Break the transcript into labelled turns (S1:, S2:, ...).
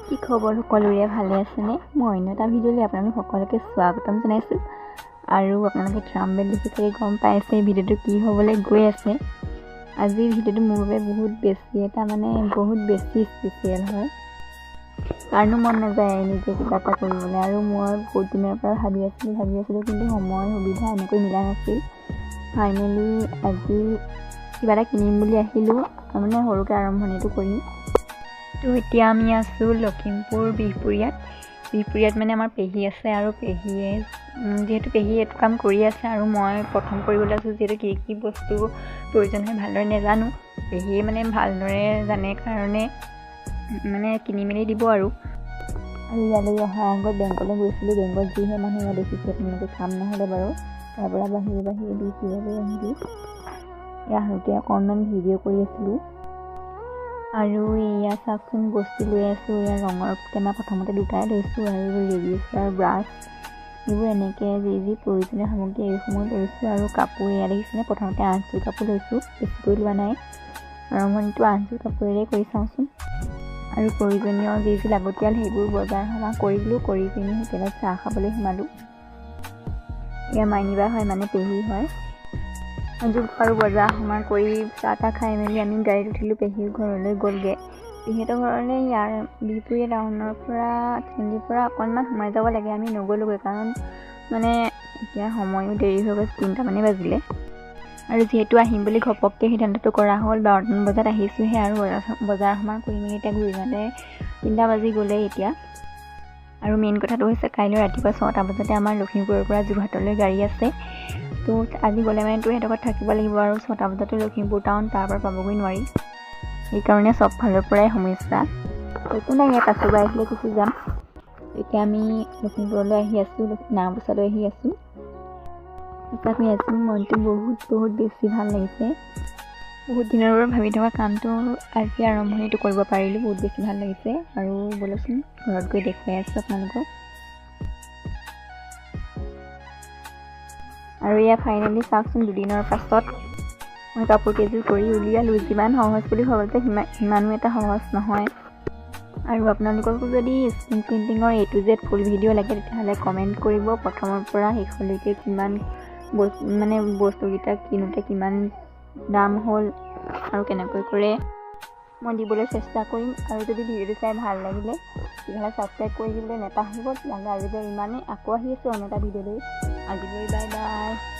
S1: কি খবৰ সকলোৰে ভালে আছেনে? মই অন্য এটা ভিডিঅ'লৈ আপোনালোক সকলোকে স্বাগতম জনাইছোঁ। আৰু আপোনালোকে থাম্বনেইল দেখি চাগে গম পাইছে ভিডিঅ'টো কি হ'বলৈ গৈ আছে। আজিৰ ভিডিঅ'টো মোৰ বাবে বহুত বেছি স্পেচিয়েল হয়। কাৰণো মন নাযায় নিজে কিবা এটা কৰিবলৈ, আৰু মই বহুত দিনৰ পৰা ভাবি আছিলোঁ কিন্তু সময় সুবিধা এনেকৈ মিলা নাছিল। ফাইনেলি আজি কিবা এটা কিনিম বুলি আহিলোঁ, মানে সৰুকৈ আৰম্ভণিটো কৰিম। তো এতিয়া আমি আছোঁ লখিমপুৰ বিহপুৰীয়াত মানে আমাৰ পেহী আছে, আৰু পেহীয়ে যিহেতু এইটো কাম কৰি আছে আৰু মই প্ৰথম কৰিবলৈ আছোঁ, যিহেতু কি বস্তু প্ৰয়োজন হয় ভালদৰে নাজানো। পেহীয়ে মানে ভালদৰে জানে কাৰণে মানে কিনি মেলি দিব। আৰু ইয়ালৈ অহাৰ আগত বেংকলৈ গৈছিলোঁ। বেংকত যিহে মানুহ ইয়াত দেখিছে আপোনালোকে, কাম নহ'লে বাৰু তাৰ পৰা বাহিৰে বিহপুৰীয়ালৈ আহিলোঁ। এয়া আহোঁতে অকণমান ভিডিঅ' কৰি আছিলোঁ। আৰু এয়া চাওকচোন বস্তু লৈ আছোঁ। এয়া ৰঙৰ টেমা প্ৰথমতে দুটাই লৈছোঁ, আৰু ৰেডিউচাৰ ব্ৰাছ এইবোৰ এনেকৈ যি প্ৰয়োজনীয় সামগ্ৰী এইসমূহ লৈছোঁ। আৰু কাপোৰ এয়া দেখিছেনে, প্ৰথমতে 8যোৰ কাপোৰ লৈছোঁ, বেছিকৈ লোৱা নাই। আৰম্ভণিটো 8যোৰ কাপোৰেৰে কৰি চাওঁচোন। আৰু প্ৰয়োজনীয় যি লাগতিয়াল সেইবোৰ বজাৰ সমাৰ কৰিলোঁ, কৰি পিনি হোটেলত চাহ খাবলৈ সোমালোঁ। এয়া মাইনীবা হয়, মানে পেহী হয়। আৰু বজাৰ সমাৰ কৰি চাহ তাহ খাই মেলি আমি গাড়ীত উঠিলোঁ, পেহীৰ ঘৰলৈ গ'লগৈ। পেহীহঁতৰ ঘৰলৈ ইয়াৰ বিহপুৰীয়া টাউনৰ পৰা তিনিআলিৰ পৰা অকণমান সোমাই যাব লাগে। আমি নগ'লোগৈ কাৰণ মানে এতিয়া সময়ো দেৰি হৈ গৈছে, 3টামানেই বাজিলে। আৰু যিহেতু আহিম বুলি ঘপককৈ সিদ্ধান্তটো কৰা হ'ল, 12টামান বজাত আহিছোঁহে। আৰু বজাৰ সমাৰ কৰি মেলি এতিয়া ঘূৰি যাওঁতে 3টা বাজি গ'লেই এতিয়া। আৰু মেইন কথাটো হৈছে কাইলৈ ৰাতিপুৱা 6টা বজাতে আমাৰ লখিমপুৰৰ পৰা যোৰহাটলৈ গাড়ী আছে। তো আজি গ'লে মানে সিহঁতৰ থাকিব লাগিব, আৰু 6টা বজাতে লখিমপুৰ টাউন, তাৰ পৰা পাবগৈ নোৱাৰি। সেইকাৰণে চব ফালৰ পৰাই সমস্যা। একো নাই, ইয়াত পাছৰবাৰ আহিলে গুচি যাম। এতিয়া আমি লখিমপুৰলৈ আহি আছোঁ, নাওবৈচালৈ আহি আছোঁ। সঁচাকৈ আজি মনটো বহুত বেছি ভাল লাগিছে। বহুত দিনৰ পৰা ভাবি থকা কামটো আজি আৰম্ভণিটো কৰিব পাৰিলোঁ, বহুত বেছি ভাল লাগিছে। আৰু ব'লকচোন ঘৰত গৈ দেখুৱাই আছোঁ আপোনালোকক। আৰু এয়া ফাইনেলি চাওকচোন, দুদিনৰ পাছত মই কাপোৰ কেইযোৰ কৰি উলিয়ালোঁ। যিমান সহজ বুলি ভাবোঁ যে সিমানো এটা সহজ নহয়। আৰু আপোনালোককো যদি স্ক্ৰীন প্ৰিণ্টিঙৰ A to Z full video' লাগে তেতিয়াহ'লে কমেণ্ট কৰিব। প্ৰথমৰ পৰা শেষলৈকে কিমান বস্তুকেইটা কিনোতে কিমান দাম হ'ল আৰু কেনেকৈ কৰে মই দিবলৈ চেষ্টা কৰিম। আৰু যদি ভিডিঅ'টো চাই ভাল লাগিলে তেতিয়াহ'লে ছাবস্ক্ৰাইব কৰি দিবলৈ নাপাহৰিব। তেতিয়াহ'লে আজিলৈ ইমানেই, আকৌ আহি আছোঁ অন্য এটা ভিডিঅ'লৈ। আজিলৈ বাই বাই।